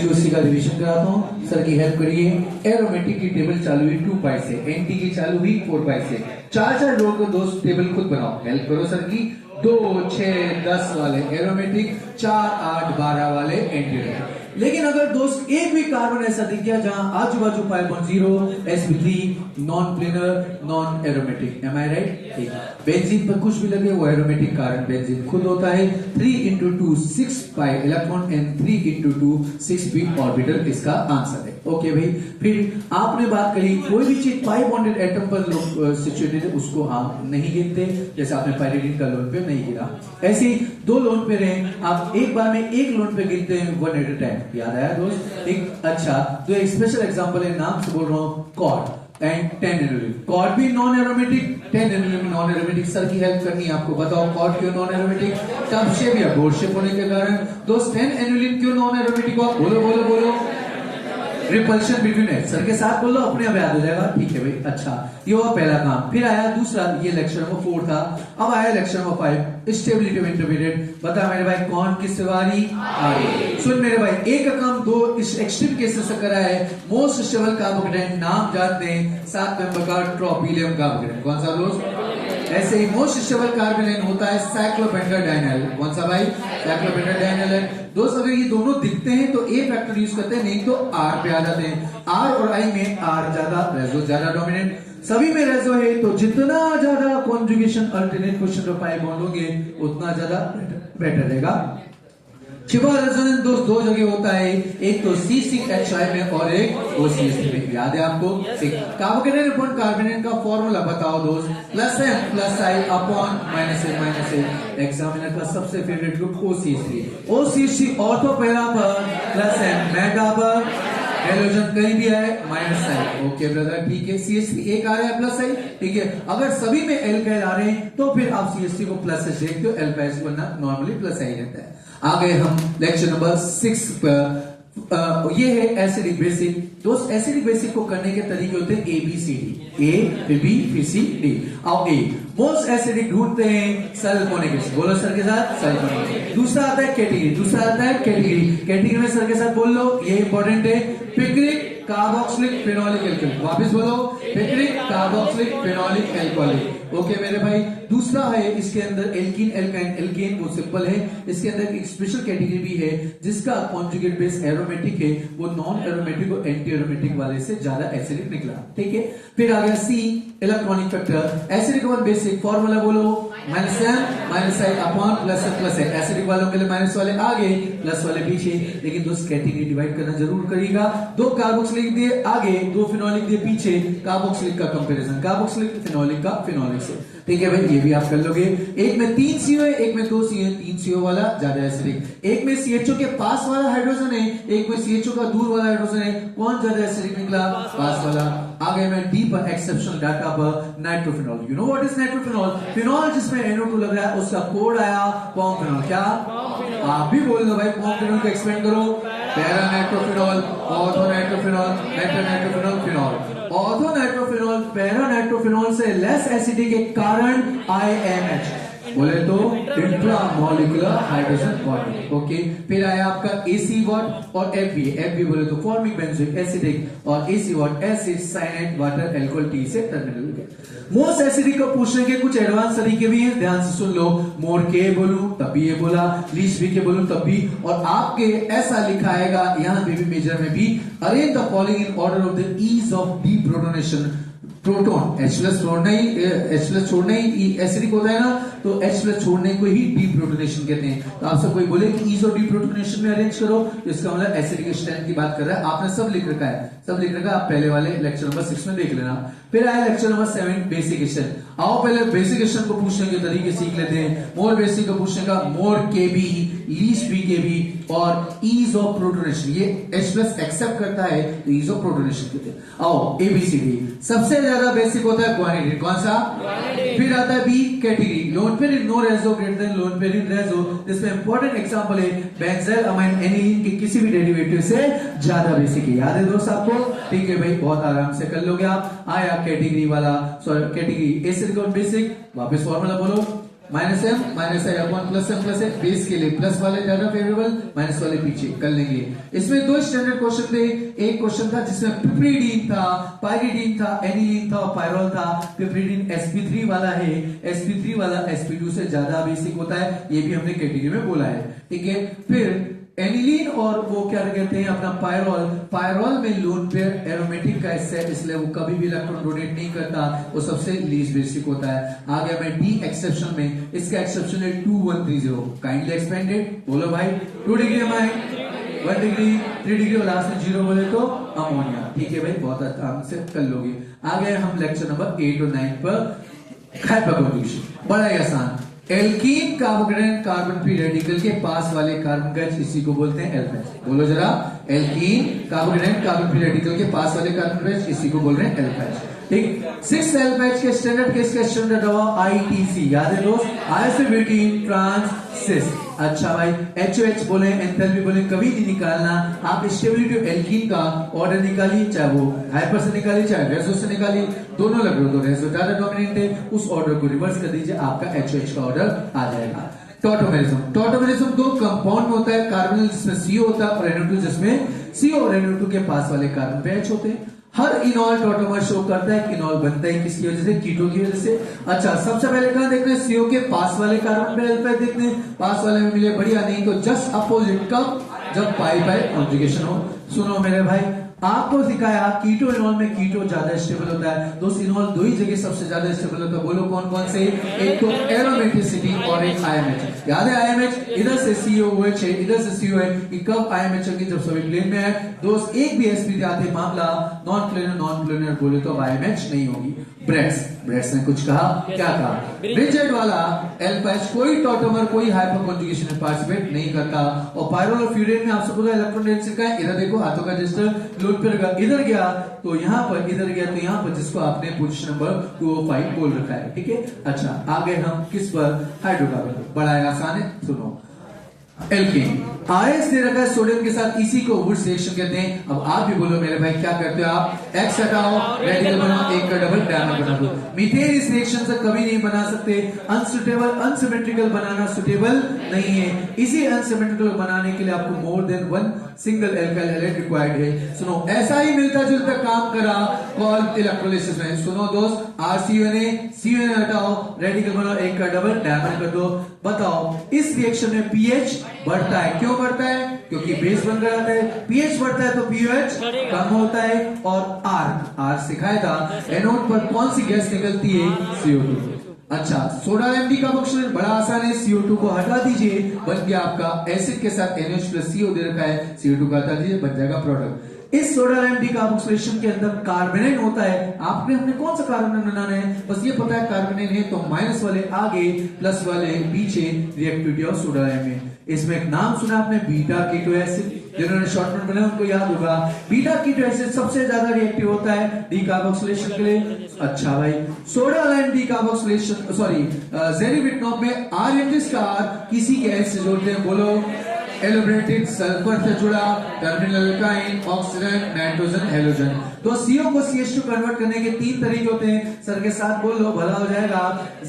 GOC का revision कराता हूँ, सर की हेल्प करिए। एरोमेटिक की टेबल चालू हुई 2 पाई से, एंटी की चालू हुई 4 पाई से। चार लोगों को दोस्त टेबल खुद बनाओ, हेल्प करो सर की। 2, 6, 10 वाले एरोमेटिक, 4, 8, 12 वाले एंटी। लेकिन अगर दोस्त एक भी कार्बन ऐसा दिख गया जहां आजू बाजू pi bond 0, sp3, non planar, non aromatic, am I right? Benzene पर कुछ भी लगे वो एरोमेटिक कार्बन बेंजीन खुद होता है। 3 into 2 6 pi electron and 3 into 2 6p orbital इसका आंसर है। ओके भाई, फिर आपने बात करी कोई भी चीज पाई बॉन्डेड एटम पर सिचुएटेड है उसको हम नहीं गिनते, जैसे आपने पाइरिडिन का लोन पे नहीं गिना। ऐसे ही 2 लोन पे रहे, आप एक बार में एक लोन पे गिनते हैं 1 at a time। याद आया दोस्त? एक अच्छा तो एक स्पेशल एग्जांपल है, नाम से बोल रहा हूं, कॉर्ड एंड 10 एनुलिन। कॉर्ड भी non aromatic, 10 annulene non aromatic. Sir की हेल्प करनी है आपको, बताओ कॉर्ड क्यों नॉन एरोमेटिक? टफ शेप या बोर्ड शेप होने के कारण। दोस्त 10 एनुलिन क्यों नॉन एरोमेटिक हुआ? बोलो बोलो बोलो। Repulsion between eight. सर के साथ बोलो, अपने आप याद हो जाएगा। ठीक है भाई, अच्छा ये हुआ पहला काम। फिर आया दूसरा, ये लेक्चर नंबर 4 था। अब आया lecture number 5, stability of intermediate. बता मेरे भाई कौन किस से वारी आ रही? सुन मेरे भाई, एक का काम 2 इस एक्सट्रीम केसेस से करा है। मोस्ट स्टेबल कार्बोकेटाइन नाम जानते हैं, 7 मेंबर का ट्रोपिलियम कार्बोकेटाइन। कौन सा दोस्त? ऐसे ही मोस्ट स्टेबल कार्बोकेटाइन होता है साइक्लोपेंटाडाइनल। कौन सा भाई? साइक्लोपेंटाडाइनल है दोस्त। अगर ये दोनों दिखते हैं तो ए फैक्टर यूज करते हैं, नहीं तो आर पे आ जाते हैं। आर और आई में आर ज्यादा, रेजो ज्यादा डोमिनेंट। सभी में रेजो है तो जितना ज्यादा कॉन्जुगेशन अल्टरनेट पोजीशन पे पाई बॉन्ड होंगे उतना ज्यादा बेटर रहेगा। शिवा रेजोनेंस दोस्त 2 जगह होता है, एक तो C6H5 में और एक OCH3 में। याद है आपको? कार्बोकेटाइन अपॉन कार्बोनेट का फॉर्मूला बताओ दोस्त, +M+I अपॉन -A। एग्जामिनर का सबसे favourite group OCH3। OCH3 ortho para पर +M, मेगा पर हेलोजन कहीं भी है -I। ओके ब्रदर, ठीक है। CH3 एक आ रहा है +I, ठीक है। अगर सभी में एल्काइल आ रहे हैं तो फिर आप CH3 को प्लस से देखते हो, एल्काइल वरना नॉर्मली +I रहता है। आ गए हम लेक्चर नंबर 6 पर। ये है एसिडिक बेसिक। दोस्त एसिडिक बेसिक को करने के तरीके होते हैं ABCD, A फिर B फिर C D। आओ A, मोस्ट एसिडिक ढूंढते हैं सल्फोनिक एसिड। बोलो सर के साथ, सल्फोनिक। दूसरा आता है कैटेगरी, दूसरा आता है कैटेगरी। कैटेगरी में सर के साथ बोल लो, ये इंपॉर्टेंट है, पिक्रिक कार्बोक्सिलिक फेनोलिक एल्कोहलिक। वापस बोलो, picric carboxylic phenolic alcoholic. Okay मेरे भाई, दूसरा है इसके अंदर एल्कीन एल्काइन। एल्केन वो सिंपल है, इसके अंदर एक स्पेशल कैटेगरी भी है जिसका कॉन्जुगेट बेस एरोमेटिक है, वो नॉन एरोमेटिक और एंटी एरोमेटिक वाले से ज्यादा एसिडिक निकला। ठीक है, फिर आ गया C, इलेक्ट्रॉनिक फैक्टर। एसिडिक और बेसिक फॉर्मूला बोलो, -M-I अपॉन +M+A। एसिडिक वालों के लिए माइनस वाले आगे, प्लस वाले पीछे। लेकिन दोस्त कैटेगरी डिवाइड करना जरूर करिएगा। 2 कार्बोक्सिलिक दिए आगे, 2 फिनोलिक दिए पीछे। कार्बोक्सिलिक का कंपैरिजन कार्बोक्सिलिक फिनोलिक का फिनोलिक से। ठीक है भाई, ये भी आप कर लोगे। एक में 3 CO है, एक में 2 CO है। 3 CO वाला ज्यादा एसिडिक। एक में CHO के पास वाला हाइड्रोजन है, एक में CHO का दूर वाला हाइड्रोजन है। कौन ज्यादा एसिडिक निकला? पास वाला। आगे मैं D पर एक्सेप्शनल डाटा पर nitrophenol. You know what is nitrophenol? Phenol जिसमें NO2 लग रहा है उसका कोड आया पॉम्फिनॉल। क्या आप भी बोल दो भाई, पॉम्फिनॉल को एक्सपेंड करो। Para nitrophenol, ortho nitrophenol, Meta nitrophenol, phenol. Ortho nitrophenol para nitrophenol से लेस एसिडिक के कारण IMH बोले तो इंट्रामोलिकुलर हाइड्रोजन बॉन्ड। ओके, फिर आया आपका AC वॉट और FB बोले तो फॉर्मिक बेंजोइक एसिडिक, और AC what acid cyanide water alcohol T से टर्मिनल। मोस्ट एसिडिक को पूछने के कुछ एडवांस तरीके भी हैं, ध्यान से सुन लो। मोर के बोलूं तब भी ये बोला, लीस्ट भी के बोलूं तब भी। और आपके ऐसा लिखा आएगा यहाँ पे भी, मेजर में भी, arrange the following in order of the ease of deprotonation. Proton H+ छोड़ना ही एसिडिक होता है ना, तो H+ छोड़ने को ही डीप्रोटोनेशन कहते हैं। तो आपसे कोई बोले कि ईज ऑफ डीप्रोटोनेशन में अरेंज करो, इसका मतलब एसिडिक स्ट्रेंथ की बात कर रहा है। आपने सब लिख रखा है, सब लिख रखा है, आप पहले वाले लेक्चर नंबर 6 में देख लेना। फिर आया लेक्चर नंबर 7, बेसिक क्वेश्चन। आओ पहले बेसिक क्वेश्चन को पूछने के तरीके सीख लेते हैं। मोर बेसिक को पूछने का मोर KB, लीस्ट भी KB और ईज ऑफ प्रोटोनेशन। ये H+ एक्सेप्ट करता है तो ईज ऑफ प्रोटोनेशन कहते हैं। आओ ABCD। सबसे ज्यादा बेसिक होता है क्वांटिटी। कौन सा? फिर आता है B category, lone pair in no resonance greater than lone pair in resonance, जिसमें इंपॉर्टेंट एग्जांपल है बेंजाइल अमाइन एनिलीन के किसी भी डेरिवेटिव से ज्यादा बेसिक है। याद है दोस्त आपको? ठीक है भाई, बहुत आराम से कर लोगे आप। आया कैटेगरी वाला, सॉरी कैटेगरी एसिडिक और बेसिक। वापस फॉर्मूला बोलो, माइनस एम माइनस आई अपॉन प्लस एम प्लस ए, बेस के लिए प्लस वाले ज्यादा फेवरेबल, माइनस वाले पीछे कर लेंगे। इसमें दो स्टैंडर्ड क्वेश्चन थे। एक क्वेश्चन था जिसमें पिप्रिडीन था, पायरिडीन था, एनिलीन था और पायरोल था। पिप्रिडीन sp3 वाला है, sp3 वाला sp2 से ज्यादा बेसिक होता है, ये भी हमने कैटेगरी में बोला है, ठीक है। फिर एनिलीन और वो क्या कहते हैं अपना पायरोल, पायरोल में लोन पेयर एरोमेटिक का हिस्सा है, इसलिए वो कभी भी इलेक्ट्रॉन डोनेट नहीं करता, वो सबसे लीस्ट बेसिक होता है। आ गया मैं डी एक्सेप्शन में, इसका एक्सेप्शन है 2130। काइंडली एक्सपेंडेड, बोलो भाई 2 डिग्री में 1 डिग्री 3 डिग्री और लास्ट में 0 बोले तो अमोनिया, ठीक है भाई, बहुत आराम से कर लोगे। आ गए हम लेक्चर नंबर 8 और 9 पर हाइपरकॉन्जुगेशन, बड़ा ही आसान। Alkene carbonate carbon free radical के पास वाले कार्बन गैस, इसी को बोलते हैं एल्फेज। बोलो जरा, alkene carbonate carbon free radical के पास वाले कार्बन गैस, इसी को बोल रहे हैं एल्फेज, ठीक। 6 एल्फेज के स्टैंडर्ड केस का स्टैंडर्ड दवा आईटीसी, याद है दोस्त, आइसोब्यूटीन ट्रांस। अच्छा भाई, एचओएच बोले एंथैल्पी बोले कभी नहीं निकालना, आप स्टेबिलिटी ऑफ एल्कीन का ऑर्डर निकालिए, चाहे वो हाइपर से निकालिए चाहे रेसो से निकालिए, दोनों लग रहे हो तो रेसो ज्यादा डोमिनेंट है, उस ऑर्डर को रिवर्स कर दीजिए, आपका एचओएच का ऑर्डर आ जाएगा। टॉटोमेरिज्म दो कंपाउंड में होता है, कार्बोनिल जिसमें सीओ होता है और NO2 जिसमें सीओ और NO2 के पास वाले कार्बन पे H होते हैं। हर इनॉल टॉटोमर शो करता है कि इनॉल बनता है किसकी वजह से, कीटो की वजह से। अच्छा, सबसे पहले कहां देखते हैं, सीओ के पास वाले कार्बन पे अल्फा देखते हैं, पास वाले में मिले बढ़िया, नहीं तो जस्ट अपोजिट, कब, जब पाई पाई कॉन्जुगेशन हो। सुनो मेरे भाई, आपको सिखाया कीटो इनॉल में कीटो ज्यादा स्टेबल होता है, दोस्त इनॉल दो ही जगह सबसे ज्यादा स्टेबल होता है, बोलो कौन कौन से, एक तो एरोमेटिसिटी और एक आईएमएच। याद है आईएमएच, इधर से सीओएच है, इधर से सीओ है, कि कब आईएमएच होगी, जब सभी प्लेन में है। दोस्त एक भी एसपी आते मामला नॉन प्लेनर बोले तो आईएमएच नहीं होगी। ब्रेड्स ने कुछ कहा, क्या कहा, रिजिड वाला एल्फेज कोई टॉटोमर कोई हाइपर कॉन्जुगेशन में पार्टिसिपेट नहीं करता। और पायरोल और फ्यूरेन में आप सबको इलेक्ट्रॉन डेंसिटी का है, इधर देखो हाथों का रजिस्टर लोड पर इधर गया तो यहाँ पर, इधर गया तो यहाँ पर, जिसको आपने पोजीशन नंबर 205 बोल रखा है, ठीक है। अच्छा, आगे हम किस पर, हाइड्रोकार्बन, बड़ा आसान है, सुनो। एल्केन आरएस दे रखा है सोडियम के साथ, इसी को वुड्स रिएक्शन कहते हैं। अब आप भी बोलो मेरे भाई, क्या करते हो आप, एक्स हटाओ, रेडिकल बनाओ, एक का डबल डायमंड बना दो। मीथेन इस रिएक्शन से कभी नहीं बना सकते, अनसुटेबल, अनसिमेट्रिकल बनाना सुटेबल नहीं है। इसी अनसिमेट्रिकल बनाने के लिए आपको more than 1 single alkyl halide required है। सुनो, ऐसा ही मिलता जुलता काम करा कॉल इलेक्ट्रोलिसिस में। सुनो दोस्त, CuNA हटाओ, रेडिकल बनाओ, एक का डबल डायमंड कर दो। बताओ, इस रिएक्शन में पीएच बढ़ता है, क्यों बढ़ता है, क्योंकि बेस बन रहा है, पीएच बढ़ता है तो पीएच कम होता है। और आर सिखाया था, एनोड पर कौन सी गैस निकलती है, CO2। अच्छा, सोडा एमडी का फंक्शन बड़ा आसान है, CO2 को हटा दीजिए, बन गया आपका एसिड के साथ NH+CO दे रखा है, CO2 का हटा दीजिए, बन जाएगा प्रोडक्ट। इस सोडा एमडी कार्बोक्सिलेशन के अंदर कार्बोनेट होता है। आपने हमने कौन सा कार्बोनेट बनाना है, बस ये पता है कार्बोनेट है तो माइनस वाले आगे प्लस वाले पीछे, रिएक्टिविटी ऑफ सोडा एमडी। इसमें एक नाम सुना आपने, बीटा कीटो एसिड, जिन्होंने शॉर्टकट बनाया उनको याद होगा। बीटा कीटो एसिड सबसे ज्यादा रिएक्टिव होता है डीकार्बोक्सिलेशन के लिए। अच्छा भाई, सोडा लाइम डीकार्बोक्सिलेशन सॉरी जेरिबिटनॉप में R किसी के एच से जोड़ते हैं, बोलो, एलिब्रेटेड सल्फर से जुड़ा, terminal alkyne, oxidant, nitrogen, halogen. तो CO को CH2 कन्वर्ट करने के 3 तरीके होते हैं, सर के साथ बोल लो, भला हो जाएगा।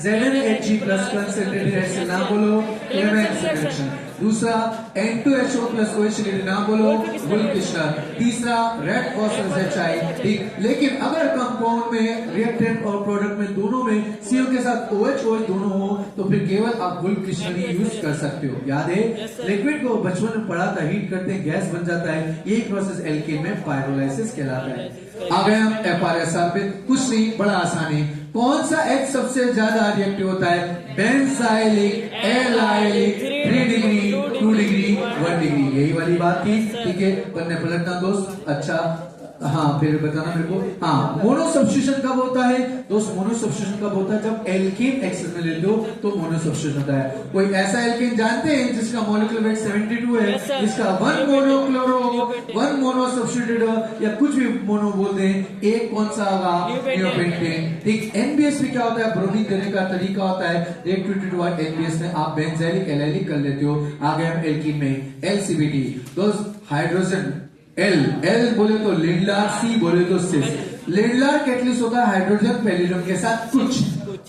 ZnHg प्लस कंसंट्रेटेड एसिड ना बोलो, क्लेमेंट रिएक्शन। दूसरा N2HO प्लस OH ना बोलो, वुल्किशनर। तीसरा रेड फॉस्फोरस HI, ठीक। लेकिन अगर कंपाउंड में रिएक्टेंट और प्रोडक्ट में दोनों में CO के साथ OH दोनों हो तो फिर केवल आप वुल्किशनर ही यूज कर सकते हो। याद है, लिक्विड को बचपन में पढ़ा था, हीट करते हैं गैस बन जाता है, यही प्रोसेस एल्केन में पायरोलाइसिस कहलाता है। आ गए हम FRSR पे, कुछ नहीं, बड़ा आसान है। कौन सा H सबसे ज्यादा रिएक्टिव होता है, benzylic, allylic, 3 degree, 2 degree, 1 degree, यही वाली बात थी, ठीक है। पन्ने पलटना दोस्त। अच्छा, हाँ फिर बताना मेरे को। हाँ, मोनो सब्स्टिट्यूशन कब होता है दोस्त, मोनो सब्स्टिट्यूशन कब होता है, जब एल्केन एक्सेस में लेते हो तो मोनो सब्स्टिट्यूशन होता है। कोई ऐसा एल्केन जानते हैं जिसका मॉलिक्यूलर वेट 72 है, जिसका 1 मोनो सब्स्टिट्यूटेड या कुछ भी मोनो बोलते हैं, एक कौन सा होगा, नियोपेंटेन, ठीक। NBS में क्या होता है, ब्रोमीन देने का तरीका होता है, रिएक्टिविटी टुवर्ड NBS में आप बेंजाइलिक एलाइलिक कर लेते हो। आगे हम एल्कीन में LCBT, दोस्त हाइड्रोजन L बोले तो लिंडलार, C बोले तो सिस। लिंडलार कैटलिस्ट होता है हाइड्रोजन पेरिडियम के साथ कुछ,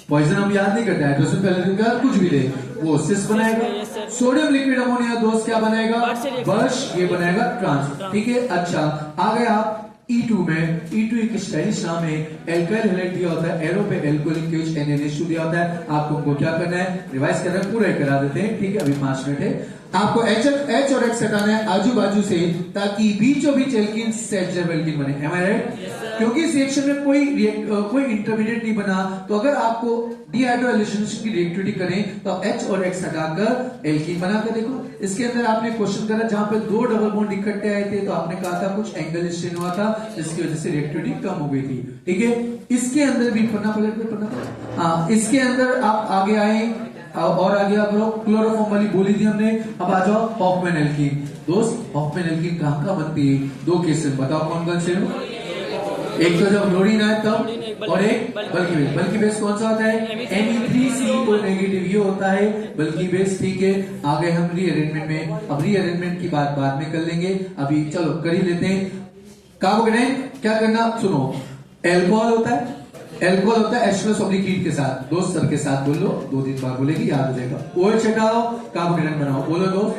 पॉइजन हम याद नहीं करते, हाइड्रोजन पेरियड का कुछ भी दे वो सिस बनाएगा। सोडियम लिक्विड अमोनिया दोस्त क्या बनाएगा, बर्श, ये बनाएगा ट्रांस। ठीक है, अच्छा आ गए आप E2 में। E2 एक स्टाइलिश नाम है, एल्काइल हैलाइड दिया होता है, एरो पे एल्कोहलिक केज NaNH2 दिया होता है। आपको उनको क्या करना है, रिवाइज कर रहे हैं, पूरा करा देते हैं। ठीक है, अभी 5 मिनट है। आपको H और X हटाना है आजू बाजू से, ताकि बीचों बीच एल्कीन सेट जब एल्कीन बने। M I right? क्योंकि इस रिएक्शन में कोई इंटरमीडिएट नहीं बना, तो अगर आपको डिहाइड्रोलाइजेशन की रिएक्टिविटी करें तो आप H और X हटाकर एल्कीन बनाकर देखो। इसके अंदर आपने क्वेश्चन करा जहां पे 2 डबल बॉन्ड इकट्ठे आए थे, तो आपने कहा था कुछ एंगल स्ट्रेन हुआ था, जिसकी वजह से रिएक्टिविटी कम हो गई थी। ठीक है, इसके अंदर भी पढ़ना पड़ेगा। हाँ, इसके अंदर आप आगे आए और आगे आप लोग क्लोरोफॉर्म वाली बोली थी हमने। अब आ जाओ हॉफमैन एल्कीन। दोस्त हॉफमैन एल्कीन कहाँ बनती है, 2 केस बताओ कौन कौन से। एक तो जब क्लोरीन आए तब, और एक बल्कि बेस। बल्कि बेस कौन सा होता है, Me3CO नेगेटिव, ये होता है बल्कि बेस। ठीक है, आ गए हम रीअरेंजमेंट में। अब रीअरेंजमेंट की बात बाद में कर लेंगे, अभी चलो कर ही लेते हैं। कार्बोकेटाइन क्या करना, सुनो, एल्कोहल होता है, एल्कोहल होता है H+/हीट के साथ। दोस्त सर के साथ बोल लो, 2-3 बार बोलेगी, याद हो जाएगा। OH हटाओ, कार्बोकेटाइन बनाओ, बोलो दोस्त।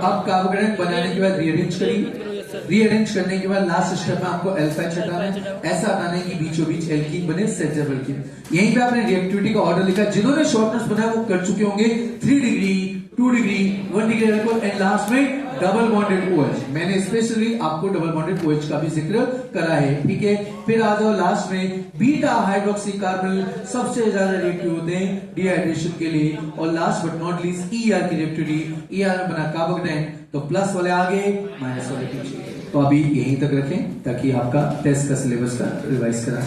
अब कार्बोकेटाइन बनाने के बाद रीअरेंज करिए। रीअरेंज करने के बाद लास्ट स्टेप में आपको अल्फा H हटाना है, ऐसा हटाना है कि बीचों बीच एल्कीन बने, सेट जब एल्कीन। यहीं पे आपने रिएक्टिविटी का ऑर्डर लिखा। जिन्होंने शॉर्टनेस बनाया वो कर चुके होंगे 3 degree, 2 degree, 1 degree alcohol, and last में डबल बॉन्डेड OH। मैंने स्पेशली आपको डबल बॉन्डेड OH का भी जिक्र करा है। ठीक है, फिर आ जाओ लास्ट में बीटा हाइड्रोक्सी कार्बोनिल सबसे ज्यादा रिएक्टिव होते हैं डिहाइड्रेशन के लिए। और last but not least ER की रिएक्टिविटी, ER में बना कार्बोकेटाइन, तो प्लस वाले आगे, माइनस वाले पीछे। तो अभी यहीं तक रखें ताकि आपका टेस्ट का सिलेबस का रिवाइज करा